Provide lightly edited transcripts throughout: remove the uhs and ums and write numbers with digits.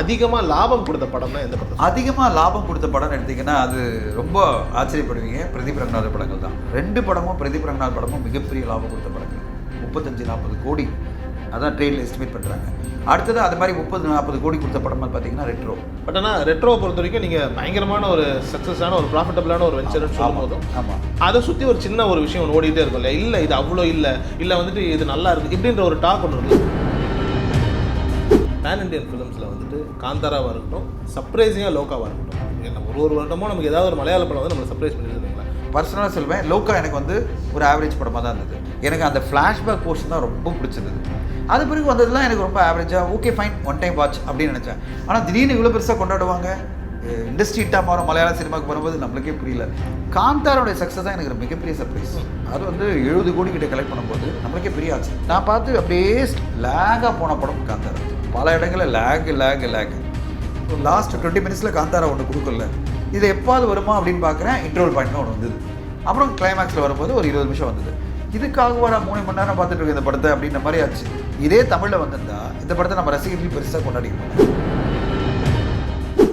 அதிகமாக லாபம் கொடுத்த படம்னா எந்த படம்? அதிகமாக லாபம் கொடுத்த படம்னு எடுத்திங்கன்னா அது ரொம்ப ஆச்சரியப்படுவீங்க. பிரதீப் ரங்கநாதர் படங்கள் தான். 2 படமும் பிரதீப் ரங்கநாதர் படமும் மிகப்பெரிய லாபம் கொடுத்த படங்கள். 35-40 கோடி அதான் ட்ரெயினில் எஸ்டிமேட் பண்ணுறாங்க. அடுத்தது அது மாதிரி 30-40 கோடி கொடுத்த படம் பார்த்தீங்கன்னா ரெட்ரோ. பட் ஆனால் ரெட்ரோவை பொறுத்த வரைக்கும் நீங்கள் பயங்கரமான ஒரு சக்ஸஸான ஒரு ப்ராஃபிட்டபிளான ஒரு வெஞ்சர்னு சொல்லும் போதும் ஆமாம், அதை சுற்றி ஒரு சின்ன ஒரு விஷயம் ஒன்று ஓடிட்டே இருக்கும் இல்லையா? இல்லை இது அவ்வளோ இல்லை வந்துட்டு இது நல்லா இருக்குது இப்படின்ற ஒரு டாக் ஒன்று இருக்குது. பேன் இண்டியன் ஃபிலிம்ஸில் வந்துட்டு காந்தாராவாக இருக்கட்டும், சர்ப்ரைசிங்காக லோக்காவாக இருக்கட்டும், என்ன ஒரு வருடமும் நமக்கு ஏதாவது ஒரு மலையாள படம் வந்து நம்மளை சர்ப்ரைஸ் பண்ணியிருந்தீங்களா? பர்சனலாக சொல்வேன், லோக்கா எனக்கு வந்து ஒரு ஆவரேஜ் படமாக தான் இருந்தது. எனக்கு அந்த ஃப்ளாஷ்பேக் போர்ஷன் தான் ரொம்ப பிடிச்சிருந்தது. அது பிறகு வந்ததுலாம் எனக்கு ரொம்ப ஆவரேஜாக okay fine one time watch அப்படின்னு நினச்சேன். ஆனால் திடீர்னு இவ்வளோ பெருசாக கொண்டாடுவாங்க, இண்டஸ்ட்ரி ஹிட்டாக மாறும் மலையாள சினிமாவுக்கு வரும்போது நம்மளுக்கே புரியல. காந்தாரோடைய சக்ஸஸ் தான் எனக்கு மிகப்பெரிய சர்ப்ரைஸ். அது வந்து 70 கோடி கிட்ட கலெக்ட் பண்ணும்போது நம்மளுக்கே பெரிய ஆச்சு. நான் பார்த்து அப்படியே லேகாக போன படம் காந்தாரா. பல இடங்களில் லேக் லாஸ்ட் 20 மினிட்ஸில் காந்தாரா ஒன்று கொடுக்கல. இது எப்பாவது வருமா அப்படின்னு பார்க்குறேன். இன்டர்வல் பாயிண்ட்னு ஒன்று வந்தது. அப்புறம் கிளைமேக்ஸில் வரும்போது ஒரு 20 நிமிஷம் வந்தது. இதுக்காக வர 3 மணி நேரம் பார்த்துட்டு இருக்கேன் இந்த படத்தை அப்படின்ற மாதிரி ஆச்சு. இதே தமிழில் வந்திருந்தா இந்த படத்தை நம்ம ரசிகர்கள் பெருசாக கொண்டாடிருப்போம்.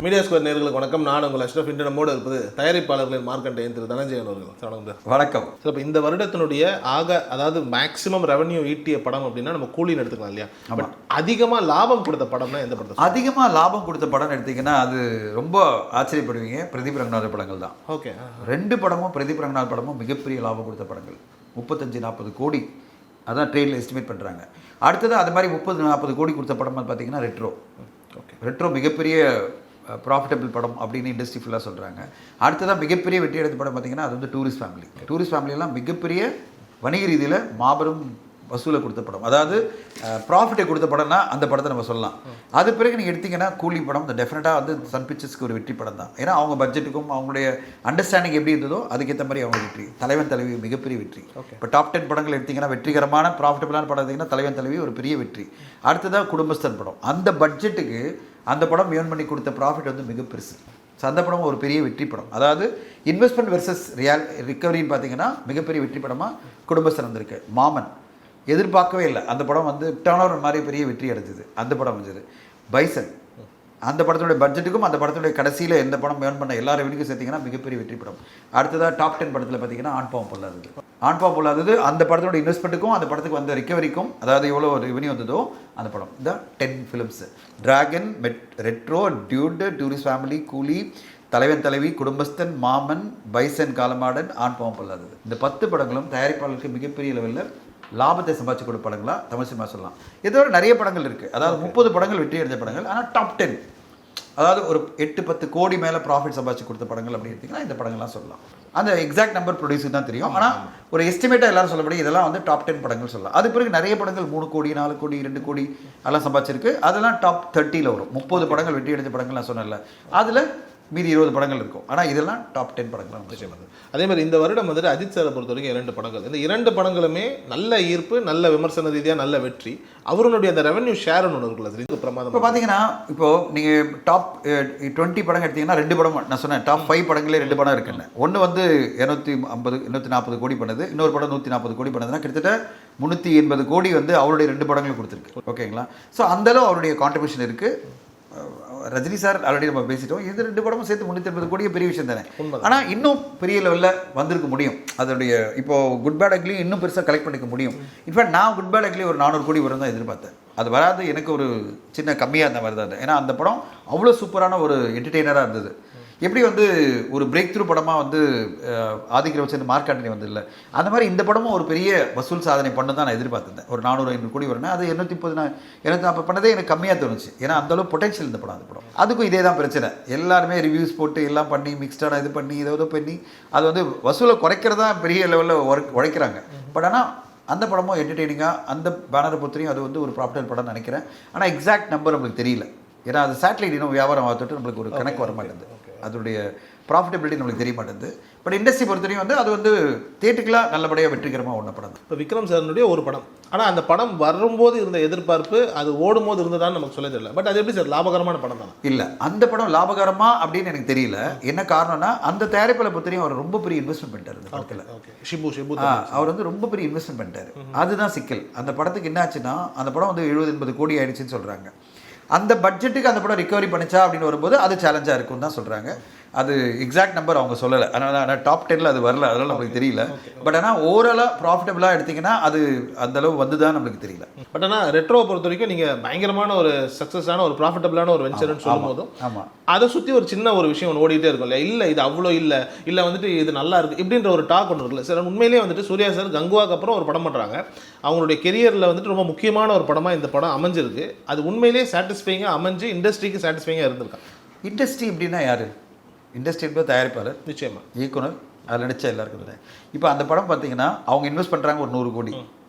மீடியா ஸ்கொயர் நேயர்களுக்கு வணக்கம். நான் உங்கள் அஷ்ரஃப். இன்று நம்மோடு இருப்பது தயாரிப்பாளர்களின் மார்க்கண்டேயன் திரு தனஞ்சயன் அவர்கள். வணக்கம். வணக்கம். ஸோ இப்போ இந்த வருடத்தினுடைய அதாவது மேக்ஸிமம் ரெவன்யூ ஈட்டிய படம் அப்படின்னா நம்ம கூலின்னு எடுத்துக்கலாம் இல்லையா? பட் அதிகமாக லாபம் கொடுத்த படம்னா எந்த படம்? அதிகமாக லாபம் கொடுத்த படம்னு எடுத்திங்கன்னா அது ரொம்ப ஆச்சரியப்படுவீங்க. பிரதீப் ரங்கநாதர் படங்கள் தான். ஓகே. 2 படமும் பிரதீப் ரங்கநாதர் படமும் மிகப்பெரிய லாபம் கொடுத்த படங்கள். 35-40 கோடி அதான் ட்ரெயினில் எஸ்டிமேட் பண்ணுறாங்க. அடுத்தது அது மாதிரி 30-40 கோடி கொடுத்த படம் பார்த்தீங்கன்னா ரெட்ரோ. ஓகே. ரெட்ரோ மிகப்பெரிய ப்ராஃபிட்டபிள் படம் அப்படின்னு இண்டஸ்ட்ரி ஃபுல்லாக சொல்கிறாங்க. அடுத்ததான் மிகப்பெரிய வெற்றி எடுத்த படம் பார்த்திங்கன்னா அது வந்து டூரிஸ்ட் ஃபேமிலியெல்லாம் மிகப்பெரிய வணிக ரீதியில் மாபெரும் வசூலை கொடுத்த படம், அதாவது ப்ராஃபிட்டை கொடுத்த படம்னா அந்த படத்தை நம்ம சொல்லலாம். அது பிறகு நீங்கள் எடுத்திங்கன்னா கூலி படம் இந்த டெஃபினட்டாக வந்து சன் பிக்சர்ஸ்க்கு ஒரு வெற்றி படம் தான். ஏன்னா அவங்க பட்ஜெட்டுக்கும் அவங்களுடைய அண்டர்ஸ்டாண்டிங் எப்படி இருந்ததோ அதுக்கேற்ற மாதிரி அவங்க வெற்றி. தலைவன் தலைவி மிகப்பெரிய வெற்றி. இப்போ டாப் 10 படங்கள் எடுத்திங்கன்னா வெற்றிகரமான ப்ராஃபிட்டபிளான படம் எடுத்திங்கன்னா தலைவன் தலைவி ஒரு பெரிய வெற்றி. அடுத்ததாக குடும்பஸ்தன் படம். அந்த பட்ஜெட்டுக்கு அந்த படம் ஏர்ன் பண்ணி கொடுத்த ப்ராஃபிட் வந்து மிக பெருசு. ஸோ அந்த படம் ஒரு பெரிய வெற்றி படம். அதாவது இன்வெஸ்ட்மெண்ட் வெர்சஸ் ரிகவரின்னு பார்த்தீங்கன்னா மிகப்பெரிய வெற்றி படமாக குடும்பஸ்தன் வந்திருக்கு. மாமன் எதிர்பார்க்கவே இல்லை, அந்த படம் வந்து டர்ன் ஓவர் மாதிரி பெரிய வெற்றி அடைஞ்சது. அந்த படம் வந்தது. பைசன் அந்த படத்துடைய பட்ஜெட்டுக்கும் அந்த படத்துடைய கடைசியில் எந்த படம் ஏர்ன் பண்ண எல்லா ரெவன்யூக்கும் சேர்த்திங்கன்னா மிகப்பெரிய வெற்றி படம். அடுத்ததாக டாப் 10 படத்தில் பார்த்தீங்கன்னா ஆண்பாவம் பொல்லாதது அந்த படத்தோட இன்வெஸ்ட்மெண்ட்டுக்கும் அந்த படத்துக்கு வந்த ரிகவரிக்கும், அதாவது எவ்வளோ ரெவன்யூ வந்ததோ அந்த படம். இந்த 10 films dragon, retro, Dude, tourist family, கூலி, தலைவன் தலைவி, குடும்பஸ்தன், மாமன், பைசன், காலமாடன், ஆண்பாவம் பொல்லாதது. இந்த 10 படங்களும் தயாரிப்பாளருக்கு மிகப்பெரிய லெவலில் லாபத்தை சம்பாதிச்சு கொடுத்த படங்களா தமிழ் சினிமா சொல்லலாம். இதோட நிறைய படங்கள் இருக்குது. அதாவது 30 படங்கள் வெற்றி அடைஞ்ச படங்கள். ஆனால் டாப் 10 அதாவது ஒரு 8-10 கோடி மேலே ப்ராஃபிட் சம்பாதிச்சு கொடுத்த படங்கள் அப்படின்னு எடுத்திங்கன்னா இந்த படங்கள்லாம் சொல்லலாம். அந்த எக்ஸாக்ட் நம்பர் ப்ரொடியூசர் தான் தெரியும். ஆனால் ஒரு எஸ்டிமேட்டாக எல்லாரும் சொல்லப்படி இதெல்லாம் வந்து டாப் 10 படங்கள் சொல்லலாம். அது பிறகு நிறைய படங்கள் 3 கோடி 4 கோடி 2 கோடி எல்லாம் சம்பாதிச்சிருக்கு. அதெல்லாம் டாப் 30ல் வரும். 30 படங்கள் வெற்றி அடைஞ்ச படங்கள் நான் சொன்னேன்ல, அதில் மீதி 20 படங்கள் இருக்கும். ஆனால் இதெல்லாம் டாப் 10 படங்கள் விஷயம் வந்து. அதே மாதிரி இந்த வருடம் வந்துட்டு அஜித் சாரை பொறுத்த வரைக்கும் 2 படங்கள். இந்த 2 படங்களுமே நல்ல ஈர்ப்பு, நல்ல விமர்சன ரீதியாக நல்ல வெற்றி. அவருடைய அந்த ரெவன்யூ ஷேர் ஒன்று இருக்குல்ல சார், இது பிரமாதம். இப்போ பார்த்தீங்கன்னா இப்போது நீங்கள் டாப் 20 படம் எடுத்திங்கன்னா 2 படம் நான் சொன்னேன். டாப் 5 படங்களே 2 படம் இருக்குன்னு. ஒன்று வந்து 240 கோடி பண்ணது, இன்னொரு படம் 140 கோடி பண்ணதுன்னா கிட்டத்தட்ட 380 கோடி வந்து அவருடைய 2 படங்களும் கொடுத்துருக்கு. ஓகேங்களா? ஸோ அந்தளவு அவருடைய கான்ட்ரிபியூஷன் இருக்குது. ரஜினி சார் ஆல்ரெடி நம்ம பேசிட்டோம். இது 2 படமும் சேர்த்து 380 கோடி பெரிய விஷயம் தானே. ஆனால் இன்னும் பெரிய லெவலில் வந்திருக்க முடியும். அதோடைய இப்போது குட் பேட் அக்லி இன்னும் பெருசாக கலெக்ட் பண்ணிக்க முடியும். இன்ஃபேக்ட் நான் குட் பேட் அக்லி ஒரு 400 கோடி வரும் தான் எதிர்பார்த்தேன். அது வராது, எனக்கு ஒரு சின்ன கம்மியாக இருந்த மாதிரி தான். ஏன்னா அந்த படம் அவ்வளோ சூப்பரான ஒரு என்டர்டெய்னராக இருந்தது. எப்படி வந்து ஒரு பிரேக் த்ரூ படமாக வந்து ஆதிக்கிற வச்சு மார்க் ஆண்டனி வந்து இல்லை, அந்த மாதிரி இந்த படமும் ஒரு பெரிய வசூல் சாதனை பண்ண தான் நான் எதிர்பார்த்திருந்தேன். ஒரு 400-500 கோடி வரணும். அது 230 பண்ணதே எனக்கு கம்மியாக தோணுச்சு. ஏன்னா அந்தளவு பொட்டன்ஷியல் இந்த படம். அந்த படம் அதுக்கும் இதே தான் பிரச்சனை. எல்லாருமே ரிவ்யூஸ் போட்டு எல்லாம் பண்ணி மிக்ஸ்டான இது பண்ணி ஏதோ பண்ணி அது வந்து வசூலை குறைக்கிறதா பெரிய லெவலில் உழைக்கிறாங்க. பட் ஆனால் அந்த படமும் என்டர்டெய்னிங்காக அந்த பேனரை பொறுத்தரையும் அது வந்து ஒரு ப்ராஃபிட்டபிள் படம் நினைக்கிறேன். ஆனால் எக்ஸாக்ட் நம்பர் நம்மளுக்கு தெரியல. ஏன்னா அது சேட்டலைட் இன்னும் வியாபாரம் ஆகிட்டு நம்மளுக்கு ஒரு கணக்கு வர மாட்டேங்குது. அதோடைய ப்ராஃபிட்டபிலிட்டி நம்மளுக்கு தெரிய மாட்டேங்குது. பட் இண்டஸ்ட்ரி பொறுத்தவரையும் வந்து அது வந்து தியேட்டருக்கெலாம் நல்லபடியாக வெற்றிகரமாக ஒன்று படம். இப்போ விக்ரம் சாரனுடைய ஒரு படம், ஆனால் அந்த படம் வரும்போது இருந்த எதிர்பார்ப்பு அது ஓடும்போது இருந்ததான்னு நமக்கு சொல்ல தெரியல. பட் அது எப்படி சார் லாபகரமான படம் தானே? இல்லை, அந்த படம் லாபகரமா அப்படின்னு எனக்கு தெரியல. என்ன காரணம்னா அந்த தயாரிப்பாளரை பொறுத்தவரையும் அவர் ரொம்ப பெரிய இன்வெஸ்ட்மெண்ட் பண்ணிட்டார் இந்த படத்தில். ஷிபு அவர் வந்து ரொம்ப பெரிய இன்வெஸ்ட்மெண்ட் பண்ணிட்டார். அதுதான் சிக்கல். அந்த படத்துக்கு என்ன ஆச்சுன்னா அந்த படம் வந்து 70-80 கோடி ஆயிடுச்சுன்னு சொல்கிறாங்க. அந்த பட்ஜெட்டுக்கு அந்த படம் ரிகவரி பண்ணிச்சா அப்படின்னு வரும்போது அது சேலஞ்சாக இருக்கும்னு தான் சொல்கிறாங்க. அது எக்ஸாக்ட் நம்பர் அவங்க சொல்லலை, ஆனால் டாப் 10ல் அது வரல, அதனால் நம்மளுக்கு தெரியல. பட் ஆனால் ஓவராலாக ப்ராஃபிட்டபுளாக எடுத்திங்கன்னா அது அந்தளவு வந்து தான் நம்மளுக்கு தெரியல. பட் ஆனால் ரெட்ரோவை பொறுத்த வரைக்கும் நீங்கள் பயங்கரமான ஒரு சக்ஸஸான ஒரு ப்ராஃபிட்டபுளான ஒரு வெஞ்சர்னு சொல்லும் போதும் ஆமாம், அதை சுற்றி ஒரு சின்ன ஒரு விஷயம் ஒன்று ஓடிட்டே இருக்கும் இல்லையா, இல்லை இது அவ்வளோ இல்லை வந்துட்டு இது நல்லா இருக்குது இப்படின்ற ஒரு டாக் ஒன்று இருக்குல்ல சார். உண்மையிலேயே வந்துட்டு சூர்யா சார் கங்குவாக்கு அப்புறம் ஒரு படம் பண்ணுறாங்க, அவங்களுடைய கெரியரில் வந்துட்டு ரொம்ப முக்கியமான ஒரு படமாக இந்த படம் அமைஞ்சிருக்கு. அது உண்மையிலேயே சாட்டிஸ்ஃபைங்காக அமைஞ்சு இண்டஸ்ட்ரிக்கு சாட்டிஸ்ஃபைங்காக இருந்திருக்கா? இண்டஸ்ட்ரி எப்படின்னா யார்? இண்டஸ்ட்ரி என்பது தயாரிப்பாளர், நிச்சயமா இயக்குனர், அதில் நடிச்ச எல்லாருக்கும். இப்போ அந்த படம் பார்த்தீங்கன்னா அவங்க இன்வெஸ்ட் பண்ணுறாங்க ஒரு 100 கோடி,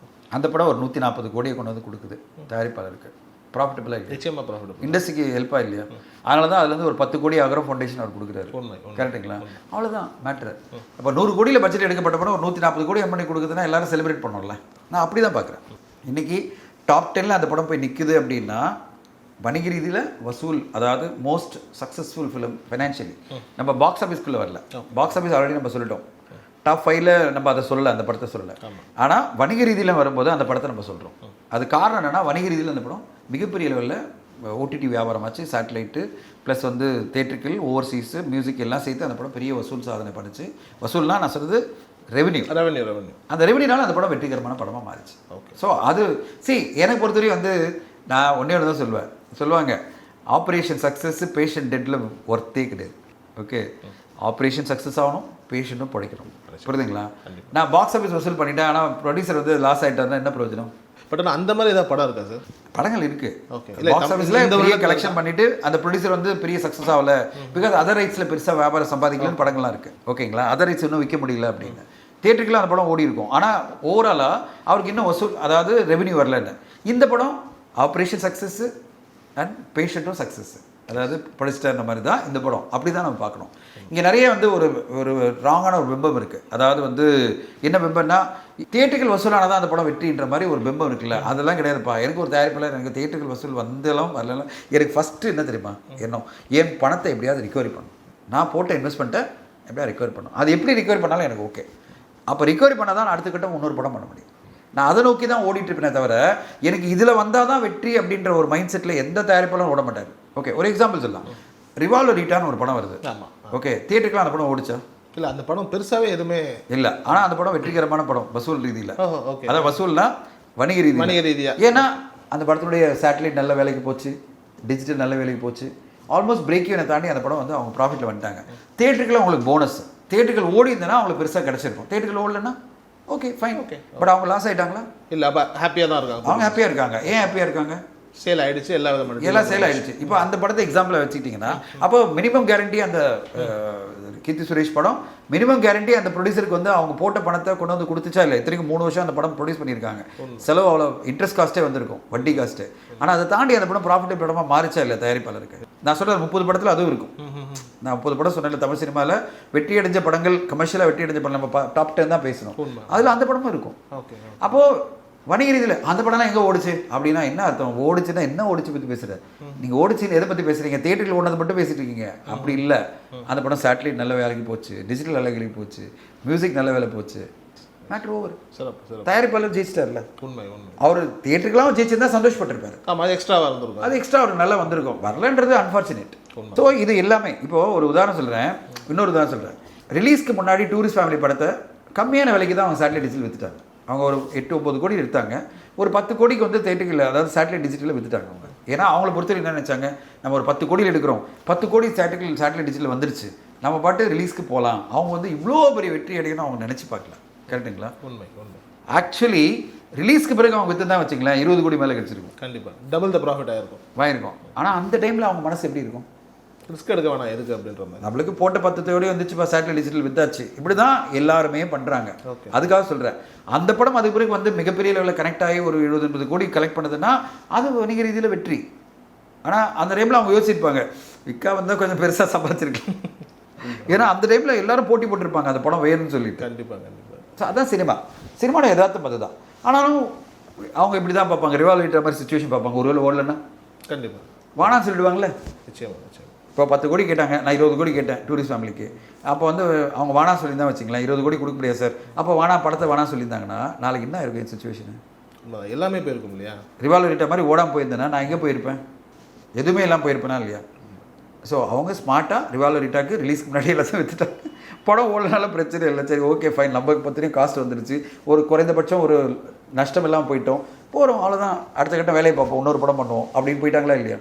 அந்த படம் ஒரு 140 கோடியை கொண்டு வந்து கொடுக்குது தயாரிப்பாளருக்கு. ப்ராஃபிட்டபிளாக இல்லை, நிச்சயமாக ப்ராஃபிட்டபிள். இண்டஸ்ட்ரிக்கு ஹெல்ப்பாக இல்லையா? அதனால தான் அதுலேருந்து ஒரு 10 கோடி அக்ரோ ஃபவுண்டேஷன் அவர் கொடுக்குறாரு. கரெக்டுங்களா? அவ்வளோதான் மேட்ரு. அப்போ 100 கோடியில் பட்ஜெட் எடுக்கப்பட்ட படம் ஒரு 140 கோடி பண்ணி கொடுக்குதுன்னா எல்லாரும் செலிப்ரேட் பண்ணோம்ல. நான் அப்படி தான் பார்க்குறேன். இன்றைக்கி டாப் 10ல் அந்த படம் போய் நிற்குது அப்படின்னா வணிக ரீதியில் வசூல், அதாவது மோஸ்ட் சக்ஸஸ்ஃபுல் ஃபிலிம் ஃபைனான்ஷியலி. நம்ம பாக்ஸ் ஆஃபீஸ்க்குள்ளே வரல, பாக்ஸ் ஆஃபீஸ் ஆல்ரெடி நம்ம சொல்லிட்டோம். டாப் 5ல் நம்ம அதை சொல்லலை, அந்த படத்தை சொல்லலை. ஆனால் வணிக ரீதியில் வரும்போது அந்த படத்தை நம்ம சொல்கிறோம். அது காரணம் என்னென்னா வணிக ரீதியில் அந்த படம் மிகப்பெரிய லெவலில் ஓடிடி வியாபாரமாச்சு, சேட்டலைட்டு ப்ளஸ் வந்து தேட்டர்கள், ஓவர்சீஸு, மியூசிக் எல்லாம் சேர்த்து அந்த படம் பெரிய வசூல் சாதனை பண்ணிச்சு. வசூல்னால் நான் சொல்கிறது ரெவென்யூ. அந்த ரெவென்யூனால அந்த படம் வெற்றிகரமான படமாக மாறிச்சு. ஓகே, ஸோ அது எனக்கு பொறுத்தவரையும் வந்து நான் ஒன்றே தான் சொல்லுவாங்க, ஆப்ரேஷன் சக்ஸஸ் பேஷண்ட் டெட்டில் ஒர்த்தே கிடையாது. ஓகே, ஆப்ரேஷன் சக்ஸஸ் ஆகணும், பேஷண்ட்டும் பிழைக்கணும். புரியுதுங்களா? நான் பாக்ஸ் ஆஃபீஸ் வசூல் பண்ணிட்டேன், ஆனால் ப்ரொடியூசர் வந்து லாஸ் ஆகிட்டாருன்னா என்ன பிரயோஜனம்? பட் ஆனால் அந்த மாதிரி ஏதாவது படம் இருக்கா சார்? படங்கள் இருக்குது. ஓகே, பாக்ஸ் ஆஃபீஸில் பெரிய கலெக்ஷன் பண்ணிவிட்டு அந்த ப்ரொடியூசர் வந்து பெரிய சக்ஸஸ் ஆகலை, பிகாஸ் அதர் ரைட்ஸில் பெருசாக வியாபாரம் சம்பாதிக்கலன்னு படங்கள்லாம் இருக்குது. ஓகேங்களா? அதர் ரைட்ஸ் இன்னும் விற்க முடியல அப்படின்னு தியேட்டருக்குலாம் அந்த படம் ஓடி இருக்கும். ஆனால் ஓவராலாக அவருக்கு இன்னும் வசூல், அதாவது ரெவென்யூ வரலன்னு. இந்த படம் ஆப்ரேஷன் சக்ஸஸ்ஸு அண்ட் பேஷண்ட்டும் சக்ஸஸ், அதாவது படிச்சிட்டார் மாதிரி தான் இந்த படம். அப்படி தான் நம்ம பார்க்கணும். இங்கே நிறைய வந்து ஒரு ராங்கான ஒரு பிம்பம் இருக்குது. அதாவது வந்து என்ன பிம்பம்னா, தியேட்டர்கள் வசூலானதான் அந்த படம் வெற்றின்ற மாதிரி ஒரு பிம்பம் இருக்குல்ல, அதெல்லாம் கிடையாதுப்பா. எனக்கு ஒரு தயாரிப்பில் எனக்கு தியேட்டர்கள் வசூல் வந்தாலும் வரலாம், எனக்கு ஃபஸ்ட்டு என்ன தெரியுமா, என் பணத்தை எப்படியாவது ரிகவரி பண்ணணும். நான் போட்ட இன்வெஸ்ட்மெண்ட்டை எப்படியா ரிகவரி பண்ணணும். அது எப்படி ரிகவரி பண்ணாலும் எனக்கு ஓகே. அப்போ ரிகவரி பண்ணால் தான் அடுத்த கட்டம் இன்னொரு படம் பண்ண முடியும். நான் அதை நோக்கி தான் ஓடிட்டு இருப்பேனே தவிர எனக்கு இதில் வந்தால் தான் வெற்றி அப்படின்ற ஒரு மைண்ட் செட்டில் எந்த தயாரிப்பாலும் ஓட மாட்டார். ஓகே, ஒரு எக்ஸாம்பிள் சொல்லலாம். ரிவால்வர் ரீட்டான்னு ஒரு படம் வருது. ஓகே, தியேட்டருக்குலாம் அந்த படம் ஓடிச்சா? இல்லை, அந்த படம் பெருசாகவே எதுவுமே இல்லை. ஆனால் அந்த படம் வெற்றிகரமான படம் வசூல் ரீதியில். அதான் வசூல்னா வணிக ரீதியாக. ஏன்னா அந்த படத்தினுடைய சேட்டலைட் நல்ல வேலைக்கு போச்சு, டிஜிட்டல் நல்ல வேலைக்கு போச்சு, ஆல்மோஸ்ட் பிரேக் ஈவனை தாண்டி அந்த படம் வந்து அவங்க ப்ராஃபிட்டில் வந்துட்டாங்க. தியேட்டருக்குலாம் அவங்களுக்கு போனஸ், தியேட்டர்கள் ஓடி இருந்தேன்னா அவங்களுக்கு பெருசாக கிடச்சிருக்கும். தியேட்டர்கள் ஓடலன்னா ஓகே ஃபைன். ஓகே, பட் அவங்க லாஸ் ஆகிட்டாங்களா? இல்லை, அப்போ ஹாப்பியாக தான் இருக்காங்க. அவங்க ஹாப்பியாக இருக்காங்க. ஏன் ஹாப்பியாக இருக்காங்க? சேல் ஆகிடுச்சு, எல்லாம் சேல் ஆகிடுச்சு. இப்போ அந்த படத்தை எக்ஸாம்பிளாக வச்சுக்கிட்டிங்கன்னா, அப்போ மினிமம் கேரண்டி அந்த கீர்த்தி சுரேஷ் படம் மினிமம் கேரண்டி அந்த ப்ரொடியூசருக்கு வந்து அவங்க போட்ட பணத்தை கொண்டு வந்து கொடுத்துச்சா இல்லை? இத்தனைக்கு 3 வருஷம் அந்த படம் ப்ரொடியூஸ் பண்ணியிருக்காங்க. செலவு அவ்வளோ இன்ட்ரெஸ்ட் காஸ்ட்டே வந்திருக்கும், வட்டி காஸ்ட்டு. ஆனால் அதை தாண்டி அந்த படம் ப்ராஃபிட் படமாக மாறிச்சா இல்லை தயாரிப்பாளருக்கு? நான் சொல்கிறது 30 படத்தில் அதுவும் இருக்கும். நான் 30 படம் சொன்னேன். தமிழ் சினிமாவில் வெற்றி அடைஞ்ச படங்கள், கமர்ஷியலாக வெற்றி அடைஞ்ச படம் நம்ம டாப் 10 தான் பேசணும். அதில் அந்த படமும் இருக்கும். அப்போது வணிக ரீதியில் அந்த படம்லாம் எங்கே ஓடிச்சு அப்படின்னா என்ன அர்த்தம்? ஓடிச்சுன்னா என்ன ஓடிச்சு பற்றி பேசுகிறேன்? நீங்கள் ஓடிச்சுன்னு எதை பற்றி பேசுகிறீங்க? தியேட்டரில் ஓடுனது மட்டும் பேசிட்டு இருக்கீங்க. அப்படி இல்லை. அந்த படம் சேட்டலைட் நல்ல வேலைக்கு போச்சு, டிஜிட்டல் நல்ல வேலைக்கு போச்சு, மியூசிக் நல்ல வேலை போச்சு, மேட்ரு ஓவர். தயாரிப்பாளர் ஜெயிச்சிட்டார்ல. அவர் தியேட்டருக்குலாம் ஜெயிச்சிருந்தா சந்தோஷப்பட்டிருப்பாரு. அது எக்ஸ்ட்ரா ஒரு நல்லா வந்திருக்கும். வரலன்றது அன்ஃபார்ச்சுனேட். ஸோ இது எல்லாமே இப்போது ஒரு உதாரணம் சொல்கிறேன், இன்னொரு உதாரணம் சொல்கிறேன். ரிலீஸ்க்கு முன்னாடி டூரிஸ்ட் ஃபேமிலி படத்தை கம்மியான விலைக்கு தான் அவங்க சேட்டலைட் டிஜிட்டல் விற்றுட்டாங்க. அவங்க ஒரு 8-9 கோடி எடுத்தாங்க. ஒரு 10 கோடிக்கு வந்து தேட்டரில், அதாவது சேட்டலைட் டிஜிட்டலில் விற்றுட்டாங்க அவங்க. ஏன்னா அவங்கள பொறுத்தவரை என்ன நினச்சாங்க, நம்ம ஒரு 10 கோடியில் எடுக்கிறோம், 10 கோடி சேட்டலைட் டிஜிட்டல் வந்துருச்சு, நம்ம பாட்டு ரிலீஸ்க்கு போகலாம். அவங்க வந்து இவ்வளோ பெரிய வெற்றி அடையணும் அவங்க நினச்சி பார்க்கல. கரெக்டுங்களா? உண்மை. ஆக்சுவலி ரிலீஸ்க்கு பிறகு அவங்க விற்று தான் வச்சுங்களேன் 20 கோடி மேலே கிடச்சிருக்கும். கண்டிப்பாக டபுள் த ப்ராஃபிட் ஆகிருக்கும். ஆனால் அந்த டைமில் அவங்க மனசு எப்படி இருக்கும்? ரிஸ்க் எடுக்க வேணாம் எதுக்கு அப்படின்ற மாதிரி. நம்மளுக்கு போட்ட 10 கோடி வந்துச்சுப்பா, சேட்டலைட் டிஜிட்டல் வித்தாச்சு, இப்படி தான் எல்லாருமே பண்ணுறாங்க. அதுக்காக சொல்கிறேன், அந்த படம் அதுக்கு பிறகு வந்து மிகப்பெரிய லெவலில் கனெக்ட் ஆகி ஒரு 70-80 கோடி கலெக்ட் பண்ணதுன்னா அது வணிக ரீதியில் வெற்றி. ஆனால் அந்த டைமில் அவங்க யோசிச்சிருப்பாங்க, விக்கா வந்தால் கொஞ்சம் பெருசாக சம்பாதிச்சிருக்கலாம். ஏன்னா அந்த டைமில் எல்லாரும் போட்டி போட்டிருப்பாங்க அந்த படம் வேணும்னு சொல்லிட்டு. கண்டிப்பாக. அதான் சினிமாவோட யதார்த்தம் அதுதான். ஆனாலும் அவங்க இப்படி தான் பார்ப்பாங்க, ரிவால்வ் மாதிரி சுச்சுவேஷன் பார்ப்பாங்க. ஒருவேளை ஓடலன்னா கண்டிப்பாக வானான்னு சொல்லிடுவாங்களே. நிச்சயமாக. இப்போ 10 கோடி கேட்டாங்க, நான் 20 கோடி கேட்டேன் டூரிஸ்ட் ஃபேமிலிக்கு. அப்போ வந்து அவங்க வானா சொல்லியிருந்தா வச்சுங்களேன், 20 கோடி கொடுக்க முடியாது சார். அப்போ வானா படத்தை வானா சொல்லியிருந்தாங்கன்னா நாளைக்கு என்ன இருக்கும் என் சுச்சுவேஷனு? எல்லாமே போயிருக்கும் இல்லையா? ரிவால்வர் ரேட்டை மாதிரி ஓடாமல் போயிருந்தேன்னா நான் எங்கே போயிருப்பேன்? எதுவுமே எல்லாம் போயிருப்பேனா இல்லையா? ஸோ அவங்க ஸ்மார்ட்டாக ரிவால்வர் ரிட்டாக்கு ரிலீஸ்க்கு முன்னாடி எல்லாத்தையும் விற்றுட்டாங்க. படம் ஓடனால பிரச்சனை இல்லை, சரி ஓகே ஃபைன், நமக்கு பற்றியும் காஸ்ட் வந்துடுச்சு, ஒரு குறைந்தபட்சம் ஒரு நஷ்டம் இல்லாமல் போயிட்டோம், போகிறோம், அவ்வளோதான், அடுத்த கட்ட வேலையை பார்ப்போம், இன்னொரு படம் பண்ணுவோம் அப்படின்னு போயிட்டாங்களா இல்லையா?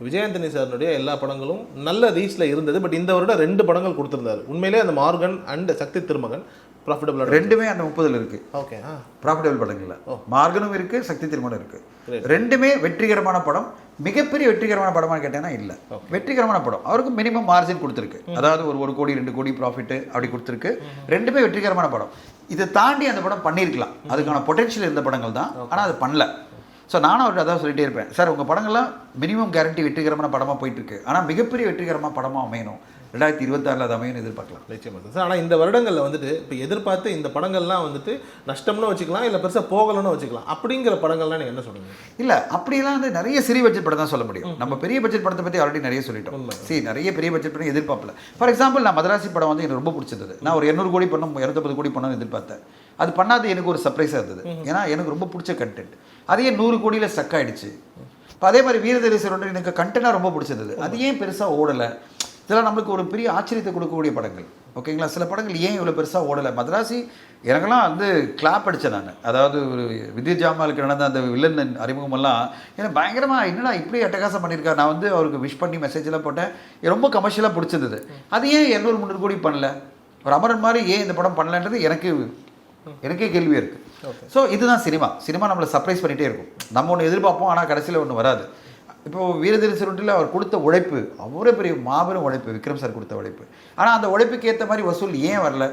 விஜயாந்தனி சாருடைய எல்லா படங்களும் நல்ல ரீச்சில் இருந்தது. பட் இந்த வருடம் 2 படங்கள் கொடுத்துருந்தாரு. உண்மையிலே அந்த Morgan and Sakthi Thirumahan profitable ரெண்டுமே அந்த 30 இருக்குது. ஓகே, ப்ராஃபிட்டபிள் படங்கள்ல மார்கனும் இருக்குது, சக்தி திருமணம் இருக்குது. ரெண்டுமே வெற்றிகரமான படம். மிகப்பெரிய வெற்றிகரமான படமானு கேட்டேன்னா இல்லை, வெற்றிகரமான படம். அவருக்கு மினிமம் மார்ஜின் கொடுத்துருக்கு, அதாவது ஒரு 1 கோடி 2 கோடி ப்ராஃபிட் அப்படி கொடுத்துருக்கு. ரெண்டுமே வெற்றிகரமான படம். இதை தாண்டி அந்த படம் பண்ணியிருக்கலாம், அதுக்கான பொட்டன்ஷியல் இருந்த படங்கள் தான், ஆனால் அது பண்ணல. ஸோ நானும் அவர்கிட்ட அதான் சொல்லிட்டே இருப்பேன், சார் உங்கள் படங்கள்லாம் மினிமம் கேரண்டி வெற்றிகரமான படமாக போயிட்டுருக்கு, ஆனால் மிகப்பெரிய வெற்றிகரமான படமாக அமையணும், 2026 அது அமையணும் எதிர்பார்க்கலாம். நிச்சயமாக சார். ஆனால் இந்த வருடங்களில் வந்துட்டு இப்போ எதிர்பார்த்து இந்த படங்கள்லாம் வந்துட்டு நஷ்டம்னு வச்சுக்கலாம், இல்லை பெருசாக போகலன்னு வச்சுக்கலாம், அப்படிங்கிற படங்கள்லாம் நீங்கள் என்ன சொல்லுங்கள்? இல்லை, அப்படிலாம் வந்து நிறைய சிறிய பட்ஜெட் படம் தான் சொல்ல முடியும். நம்ம பெரிய பட்ஜெட் படத்தை பற்றி ஆல்ரெடி நிறைய சொல்லிட்டோம். சரி, நிறைய பெரிய பட்ஜெட் படம் எதிர்பார்ப்பல. ஃபார் எக்ஸாம்பிள், நான் மதராசி படம் வந்து எனக்கு ரொம்ப பிடிச்சது. நான் ஒரு 200 கோடி படம் 250 கோடி படம் எதிர்பார்த்தேன். அது பண்ணாது எனக்கு ஒரு சர்ப்ரைஸாக இருந்தது, ஏன்னா எனக்கு ரொம்ப பிடிச்ச கண்டென்ட். அதே 100 கோடியில் ஸ்டக் ஆகிடுச்சு. இப்போ அதே மாதிரி வீரதேசர் எனக்கு கண்டென்ட்டாக ரொம்ப பிடிச்சது, அது ஏன் பெருசாக ஓடலை? இதெல்லாம் நம்மளுக்கு ஒரு பெரிய ஆச்சரியத்தை கொடுக்கக்கூடிய படங்கள். ஓகேங்களா? சில படங்கள் ஏன் இவ்வளோ பெருசாக ஓடலை? மதராசி எனக்கெல்லாம் வந்து கிளாப் அடித்தேன் நான். அதாவது ஒரு வித்யுத் ஜாமாலுக்கு நடந்த அந்த வில்லன் அறிமுகமெல்லாம் எனக்கு பயங்கரமாக, என்னடா இப்படி அட்டகாசம் பண்ணியிருக்காரு. நான் வந்து அவருக்கு விஷ் பண்ணி மெசேஜெல்லாம் போட்டேன், ரொம்ப கமர்ஷியலாக பிடிச்சது. அது ஏன் 200-300 கோடி பண்ணல? ஒரு அமரன் மாதிரி ஏன் இந்த படம் பண்ணலன்றது எனக்கே கேள்வியாக இருக்குது. ஸோ இதுதான் சினிமா நம்மளை சர்ப்ரைஸ் பண்ணிகிட்டே இருக்கும். நம்ம ஒன்று எதிர்பார்ப்போம், ஆனால் கடைசியில் ஒன்று வராது. இப்போது வீரதேசருண்டில் அவர் கொடுத்த உழைப்பு அவ்வளோ பெரிய மாபெரும் உழைப்பு, விக்ரம் சார் கொடுத்த உழைப்பு. ஆனால் அந்த உழைப்புக்கு ஏற்ற மாதிரி வசூல் ஏன் வரல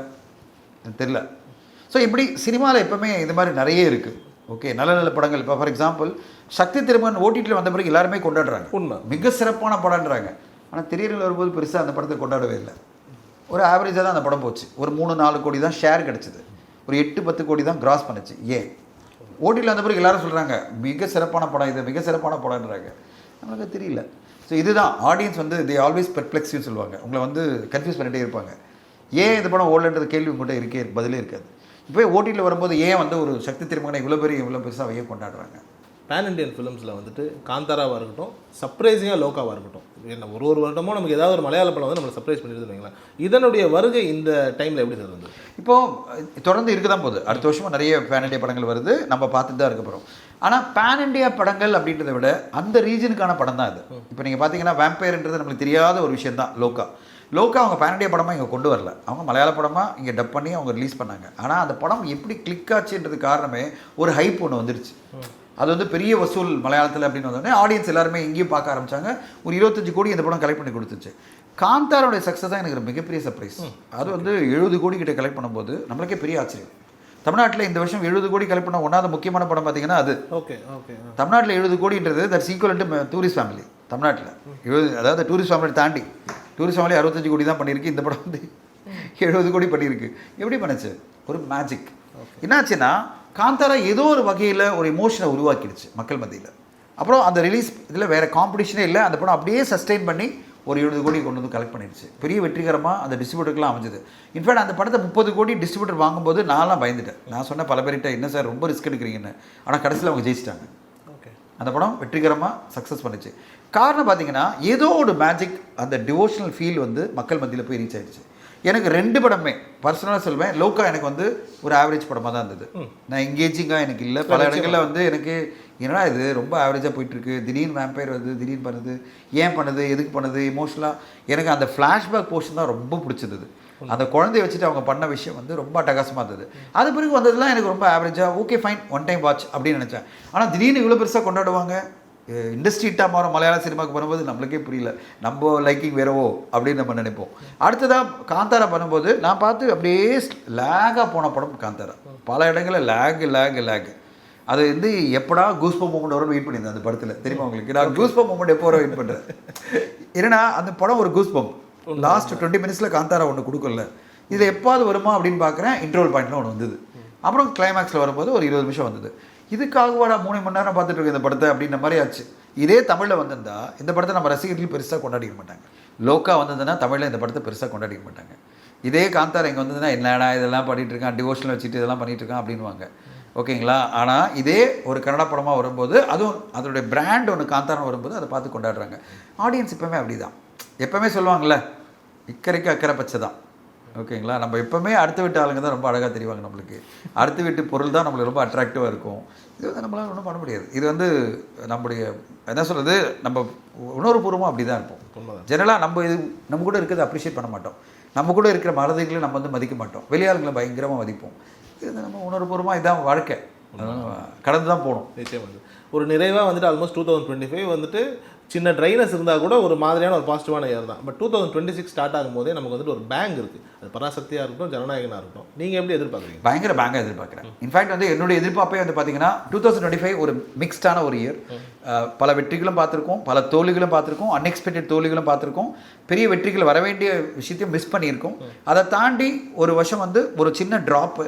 தெரியல. ஸோ இப்படி சினிமாவில் எப்போவுமே இது மாதிரி நிறைய இருக்குது. ஓகே, நல்ல நல்ல படங்கள். இப்போ ஃபார் எக்ஸாம்பிள் சக்தி திருமகன் ஓடிடியில் வந்த பிறகு எல்லாருமே கொண்டாடுறாங்க, உண்மை, மிக சிறப்பான படம்ன்றாங்க. ஆனால் திரையில் வரும்போது பெருசாக அந்த படத்தை கொண்டாடவே இல்லை. ஒரு ஆவரேஜாக தான் அந்த படம் போச்சு. ஒரு 3-4 கோடி தான் ஷேர் கிடச்சிது, ஒரு 8-10 கோடி தான் கிராஸ் பண்ணுச்சு. ஏன் ஓடிடியில் வந்த பிறகு எல்லாரும் சொல்கிறாங்க மிக சிறப்பான படம், இது மிக சிறப்பான படம்ன்றாங்க. நம்மளுக்கு தெரியல. ஸோ இதுதான் ஆடியன்ஸ் வந்து தே ஆல்வேஸ் பெர்ப்ளெக்ஸ்னு சொல்லுவாங்க, உங்களை வந்து கன்ஃபியூஸ் பண்ணிகிட்டே இருப்பாங்க. ஏன் இந்த படம் ஓடலன்றது கேள்வி உங்கள்கிட்ட பதிலே இருக்காது. இப்போ ஓடிடியில் வரும்போது ஏன் வந்து ஒரு சக்தி திருமகனை இவ்வளோ பெருசாக ஏன் கொண்டாடுறாங்க? பேன் இண்டியன் ஃபிலிம்ஸில் வந்துட்டு காந்தாராவாக இருக்கட்டும், சர்ப்ரைசிங்காக லோக்காவாக இருக்கட்டும், என்ன ஒரு வருடமும் நமக்கு ஏதாவது ஒரு மலையாள படம் வந்து நம்மளை சர்ப்ரைஸ் பண்ணிடுதுன்னு வைங்களேன். இதனுடைய வருகை இந்த டைமில் எப்படி சார் இருந்தது? இப்போது தொடர்ந்து இருக்க தான் போகுது. அடுத்த வருஷமும் நிறைய பேன் இண்டியா படங்கள் வருது, நம்ம பார்த்துட்டு தான் இருக்க போகிறோம். ஆனால் பேன் இண்டியா படங்கள் அப்படின்றத விட அந்த ரீஜனுக்கான படம் தான் இது. இப்போ நீங்கள் பார்த்தீங்கன்னா வேம்பயர்ன்றது நம்மளுக்கு தெரியாத ஒரு விஷயம் தான். லோக்கா அவங்க பேன் இண்டியா படமாக இங்கே கொண்டு வரல, அவங்க மலையாள படமாக இங்கே டப் பண்ணி அவங்க ரிலீஸ் பண்ணாங்க. ஆனால் அந்த படம் எப்படி கிளிக் ஆச்சுன்றது காரணமே ஒரு ஹைப் ஒன்று வந்துருச்சு. அது வந்து பெரிய வசூல் மலையாளத்தில் அப்படின்னு வந்தோடனே ஆடியன்ஸ் எல்லாருமே இங்கேயும் பார்க்க ஆரம்பித்தாங்க. ஒரு 25 கோடி இந்த படம் கலெக்ட் பண்ணி கொடுத்துச்சு. காந்தாரோடைய சக்ஸஸ் தான் எனக்கு மிகப்பெரிய சர்ப்ரைஸ். அது வந்து 70 கோடி கிட்ட கலெக்ட் பண்ணும்போது நம்மளுக்கே பெரிய ஆச்சரியம். தமிழ்நாட்டில் இந்த வருஷம் 70 கோடி கலெக்ட் பண்ண ஒன்றாவது முக்கியமான படம் பார்த்தீங்கன்னா அது. தமிழ்நாட்டில் 70 கோடின்றது that's equal to tourist family. தமிழ்நாட்டில் 70, அதாவது டூரிஸ்ட் ஃபேமிலி தாண்டி டூரிஸ்ட் ஃபேமிலி 65 கோடி தான் பண்ணியிருக்கு. இந்த படம் வந்து 70 கோடி பண்ணியிருக்கு. எப்படி பண்ணுச்சு? ஒரு மேஜிக். என்னாச்சுன்னா காந்தாரா ஏதோ ஒரு வகையில் ஒரு எமோஷனை உருவாக்கிடுச்சு மக்கள் மத்தியில். அப்புறம் அந்த ரிலீஸ் இதில் வேறு காம்படிஷனே இல்லை, அந்த படம் அப்படியே சஸ்டெயின் பண்ணி ஒரு 70 கோடி கொண்டு வந்து கலெக்ட் பண்ணிடுச்சு. பெரிய வெற்றிகரமாக அந்த டிஸ்ட்ரிபியூட்டருக்குலாம் அமைஞ்சது. இன்ஃபேக்ட் அந்த படத்தை 30 கோடி டிஸ்ட்ரிபியூட்டர் வாங்கும்போது நான்லாம் பயந்துட்டேன். நான் சொன்ன பல பேர்கிட்ட என்ன சார் ரொம்ப ரிஸ்க் எடுக்கிறீங்கன்னு. ஆனால் கடைசியில் அவங்க ஜெயிச்சிட்டாங்க. அந்த படம் வெற்றிகரமாக சக்ஸஸ் பண்ணிச்சு. காரணம் பார்த்தீங்கன்னா ஏதோ ஒரு மேஜிக், அந்த டிவோஷனல் ஃபீல் வந்து மக்கள் மத்தியில் போய் ரீச் ஆகிடுச்சு. எனக்கு 2 படமே பர்சனலாக சொல்வேன், லோக்கா எனக்கு வந்து ஒரு ஆவரேஜ் படமாக தான் இருந்தது. நான் எங்கேஜிங்காக எனக்கு இல்லை. பல இடங்களில் வந்து எனக்கு என்னடா இது ரொம்ப ஆவரேஜாக போயிட்டுருக்கு, திடீர்னு வேம்பயர் வருது, திடீர்னு பண்ணுது, ஏன் பண்ணுது, எதுக்கு பண்ணுது, எமோஷனலாக. எனக்கு அந்த ஃப்ளாஷ்பேக் போர்ஷன் தான் ரொம்ப பிடிச்சது. அந்த குழந்தைய வச்சுட்டு அவங்க பண்ண விஷயம் வந்து ரொம்ப அட்டகாசமாக இருந்தது. அது பிறகு வந்ததுலாம் எனக்கு ரொம்ப ஆவரேஜாக okay fine one time watch அப்படின்னு நினச்சேன். ஆனால் திடீர்னு இவ்வளோ பெருசாக கொண்டாடுவாங்க, இண்டஸ்ட்ரி ஹிட்டாக மாறும் மலையாள சினிமாவுக்கு பண்ணும்போது நம்மளுக்கே புரியல, நம்ம லைக்கிங் வேறவோ அப்படின்னு நம்ம நினைப்போம். அடுத்ததாக காந்தாரா பண்ணும்போது நான் பார்த்து அப்படியே லேகாக போன படம் காந்தாரா. பல இடங்களில் லேக். அது வந்து எப்படா கூஸ்பம் மூமெண்ட் வரும் வெயிட் பண்ணியிருந்தேன் அந்த படத்தில். தெரியுமா உங்களுக்கு? நான் கூஸ்பம் மூமெண்ட் எப்போ வர வெயிட் பண்ணுறேன். ஏன்னா அந்த படம் ஒரு கூஸ்பம். லாஸ்ட் 20 மினிட்ஸில் காந்தாரா ஒன்று கொடுக்கல, இதில் எப்பாவது வருமா அப்படின்னு பார்க்குறேன். இன்டர்வல் பாயிண்ட்லாம் ஒன்று வந்தது. அப்புறம் கிளைமேக்ஸில் வரும்போது ஒரு 20 நிமிஷம் வந்தது. இதுக்காகவாடா 3 மணி நேரம் பார்த்துட்டு இருக்கேன் இந்த படத்தை அப்படின்ற மாதிரி ஆச்சு. இதே தமிழில் வந்திருந்தா இந்த படத்தை நம்ம ரசிகர்கள் பெருசாக கொண்டாடிக்க மாட்டாங்க. லோக்கா வந்ததுன்னா தமிழில் இந்த படத்தை பெருசாக கொண்டாடிக்க மாட்டாங்க. இதே காந்தாரா இங்கே வந்ததுன்னா என்னடா இதெல்லாம் பண்ணிட்டு இருக்கான், டிவோஷனல் வச்சுட்டு இதெல்லாம் பண்ணிட்டு இருக்கான் அப்படின்வாங்க. ஓகேங்களா. ஆனால் இதே ஒரு கன்னட படமாக வரும்போது அதுவும் அதோடைய பிராண்ட் ஒன்று காந்தாரம் வரும்போது அதை பார்த்து கொண்டாடுறாங்க. ஆடியன்ஸ் எப்போவுமே அப்படி தான், எப்போவுமே சொல்லுவாங்கள்ல இக்கரைக்கு அக்கறை பச்சை தான். ஓகேங்களா. நம்ம எப்போவுமே அடுத்த வீட்டு ஆளுங்க தான் ரொம்ப அழகாக தெரிவாங்க நம்மளுக்கு. அடுத்த வீட்டு பொருள் தான் நம்மளுக்கு ரொம்ப அட்ராக்டிவாக இருக்கும். இது வந்து நம்மளால் ஒன்றும் பண்ண முடியாது. இது வந்து நம்முடைய என்ன சொல்கிறது, நம்ம உணர்வுபூர்வமாக அப்படி தான் இருப்போம். ஜெனரலாக நம்ம கூட இருக்கிறத அப்ரிஷியேட் பண்ண மாட்டோம். நம்ம கூட இருக்கிற மறதிகளை நம்ம வந்து மதிக்க மாட்டோம். வெளியாளுங்களை பயங்கரமாக மதிப்போம். இது நம்ம உணர்வுபூர்வமாக இதான் வாழ்க்கை, கடந்து தான் போகணும். நிச்சயமாக ஒரு நிறைவாக வந்துட்டு ஆல்மோஸ்ட் 2025 வந்துட்டு சின்ன ட்ரைனஸ் இருந்தால் கூட ஒரு மாதிரியான ஒரு பாசிட்டிவான இயர் தான். பட் 2026 ஸ்டார்ட் ஆகும்போதே நமக்கு வந்துட்டு ஒரு பேங்க் இருக்குது. அது பராசக்தியாக இருக்கட்டும், ஜனநாயகனாக இருக்கட்டும். நீங்கள் எப்படி எதிர்பார்க்குறீங்க? பயங்கர பேங்காக எதிர்பார்க்குறேன். இன்ஃபேக்ட் வந்து என்னுடைய எதிர்பார்ப்பே வந்து பார்த்தீங்கன்னா 2025 ஒரு மிக்ஸ்டான ஒரு இயர். பல வெற்றிகளும் பார்த்துருக்கோம், பல தோல்விகளும் பார்த்துருக்கோம், அன்எக்ஸ்பெக்டட் தோல்விகளும் பார்த்துருக்கோம், பெரிய வெற்றிகள் வர வேண்டிய விஷயத்தையும் மிஸ் பண்ணியிருக்கோம். அதை தாண்டி ஒரு வருஷம் வந்து ஒரு சின்ன ட்ராப்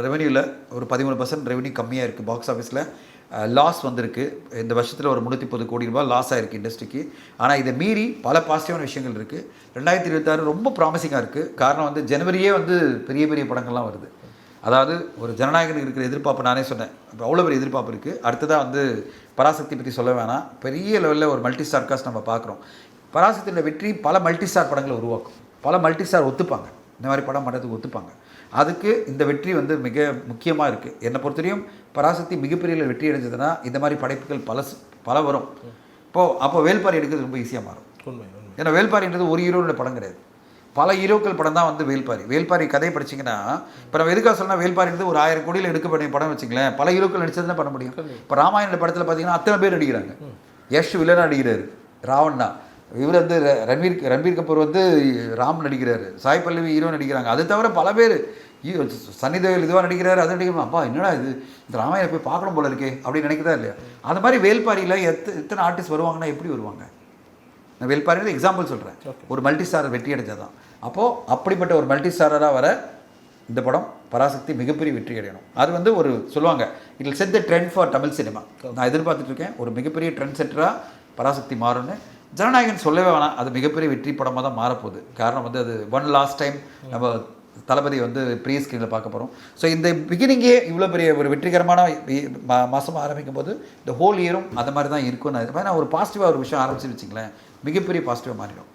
ரெவென்யூவில் ஒரு 13% ரெவென்யூ கம்மியாக இருக்குது. பாக்ஸ் ஆஃபீஸில் லாஸ் வந்திருக்கு. இந்த வருஷத்தில் ஒரு 330 கோடி ரூபாய் லாஸ் ஆகிருக்கு இண்டஸ்ட்ரிக்கு. ஆனால் இதை மீறி பல பாசிட்டிவான விஷயங்கள் இருக்குது. 2026 ரொம்ப ப்ராமிசிங்காக இருக்குது. காரணம் வந்து ஜனவரியே வந்து பெரிய பெரிய படங்கள்லாம் வருது. அதாவது ஒரு ஜனநாயகனுக்கு இருக்கிற எதிர்பார்ப்பு நானே சொன்னேன், இப்போ அவ்வளோ பெரிய எதிர்பார்ப்பு இருக்குது. அடுத்ததாக வந்து பராசக்தி பற்றி சொல்ல வேணாம், பெரிய லெவலில் ஒரு மல்டி ஸ்டார் காஸ்ட் நம்ம பார்க்குறோம். பராசக்தியோட வெற்றி பல மல்டி ஸ்டார் படங்களை உருவாக்கும். பல மல்டி ஸ்டார் ஒத்துப்பாங்க, இந்த மாதிரி படம் பண்ணுறதுக்கு ஒத்துப்பாங்க. அதுக்கு இந்த வெற்றி வந்து மிக முக்கியமாக இருக்குது. என்னை பொறுத்தவரையும் பராசக்தி மிகப்பெரிய வெற்றி அடைஞ்சதுன்னா இந்த மாதிரி படைப்புகள் பல வரும். அப்போ வேல்பாரி எடுக்கிறது ரொம்ப ஈஸியாக மாறும். ஏன்னா வேல்பாரின்றது ஒரு ஹீரோட படம் கிடையாது, பல ஹீரோக்கள் படம் தான் வந்து வேல்பாரி கதையை படிச்சிங்கன்னா, இப்போ நம்ம எதுக்காக சொன்னால் வேல்பாரின்றது ஒரு 1000 கோடியில் எடுக்கப்பட்ட படம் வச்சுங்களேன், பல ஹீரோக்கள் நடிச்சது தான் பண்ண முடியும். இப்போ ராமாயண படத்தில் பார்த்தீங்கன்னா அத்தனை பேர் நடிக்கிறாங்க. யஷ் வில்லனாக நடிக்கிறாரு, ராவண்ணா. இவர் வந்து ரன்பீர் கபூர் வந்து ராம் நடிக்கிறாரு, சாய் பல்லவி ஹீரோ நடிக்கிறாங்க. அது தவிர பல பேர், சன்னி தேவல் இதுவாக நடிக்கிறாரு, அது நடிக்கணும். அப்பா என்னடா இது, இந்த ராமாயணம் போய் பார்க்கணும் போல இருக்கே அப்படின்னு நினைக்கிறதா இல்லையா? அந்த மாதிரி வேல்பாரியில் எத்தனை ஆர்டிஸ்ட் வருவாங்கன்னா எப்படி வருவாங்க? நான் வேல்பாரியில் எக்ஸாம்பிள் சொல்கிறேன். ஒரு மல்டி ஸ்டார் வெற்றி அடைஞ்சதான். அப்போது அப்படிப்பட்ட ஒரு மல்டி ஸ்டாரராக வர இந்த படம் பராசக்தி மிகப்பெரிய வெற்றி அடையணும். அது வந்து ஒரு சொல்லுவாங்க, it will set the trend for Tamil cinema. நான் எதிர்பார்த்துட்டு இருக்கேன் ஒரு மிகப்பெரிய ட்ரெண்ட் செட்டராக பராசக்தி மாறும்னு. ஜனநாயகன் சொல்லவே வேணாம், அது மிகப்பெரிய வெற்றி படமாக தான் மாறப்போகுது. காரணம் வந்து அது ஒன் லாஸ்ட் டைம் நம்ம தளபதி வந்து ப்ரீ ஸ்க்ரீனில் பார்க்க போகிறோம். ஸோ இந்த பிகினிங்கே இவ்வளோ பெரிய ஒரு வெற்றிகரமான மாதம் ஆரம்பிக்கும் போது இந்த ஹோல் இயரும் அந்த மாதிரி தான் இருக்கும். நான் ஒரு பாசிட்டிவாக ஒரு விஷயம் ஆரம்பிச்சு வச்சுங்களேன், மிகப்பெரிய பாசிட்டிவாக மாறிடும்.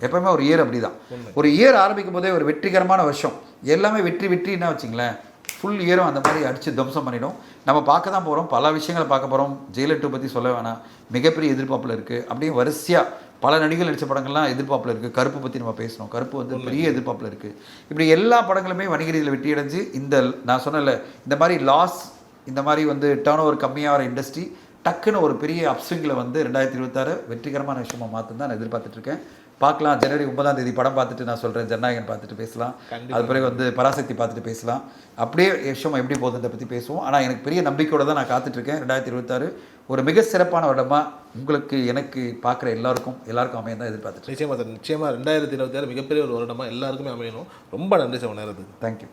எப்பவுமே ஒரு இயர் அப்படி தான். ஒரு இயர் ஆரம்பிக்கும் போதே ஒரு வெற்றிகரமான வருஷம், எல்லாமே வெற்றின்னா வச்சுங்களேன், ஃபுல் இயரும் அந்த மாதிரி அடித்து தம்சம் பண்ணிடும். நம்ம பார்க்க தான் போகிறோம், பல விஷயங்களை பார்க்க போகிறோம். ஜெயிலர் 2 பற்றி சொல்ல வேணாம், மிகப்பெரிய எதிர்பார்ப்பில் இருக்குது. அப்படியே வரிசையாக பல நடிகர்கள் நடித்த படங்கள்லாம் எதிர்பார்ப்பில் இருக்குது. கருப்பு பற்றி நம்ம பேசணும், கருப்பு வந்து பெரிய எதிர்பார்ப்பில் இருக்குது. இப்படி எல்லா படங்களுமே வணிக ரீதியில் வெற்றி அடைஞ்சு இந்த நான் சொன்னல இந்த மாதிரி லாஸ், இந்த மாதிரி வந்து டர்ன் ஓவர் கம்மியாக வர இண்டஸ்ட்ரி டக்குன்னு ஒரு பெரிய அப்ஸ்விங்கில் வந்து 2026 வெற்றிகரமான விஷயமா மாற்றும் தான் நான் எதிர்பார்த்துட்ருக்கேன். பார்க்கலாம். ஜனவரி 9ஆம் தேதி படம் பார்த்துட்டு நான் சொல்கிறேன், ஜனநாயகன் பார்த்துட்டு பேசலாம். அது பிறகு வந்து பராசக்தி பார்த்துட்டு பேசலாம். அப்படியே விஷயம் எப்படி போகுதுன்றதை பற்றி பேசுவோம். ஆனால் எனக்கு பெரிய நம்பிக்கையோடு தான் நான் காத்துட்ருக்கேன். 2026 ஒரு மிக சிறப்பான வருடமாக உங்களுக்கு எனக்கு பார்க்குற எல்லாருக்கும் அமையும் தான் எதிர்பார்த்துட்டு. நிச்சயமாக 2026 மிகப்பெரிய ஒரு வருடமாக எல்லாருக்குமே அமையணும். ரொம்ப நன்றி சார் நேரத்துக்கு. தேங்க்யூ.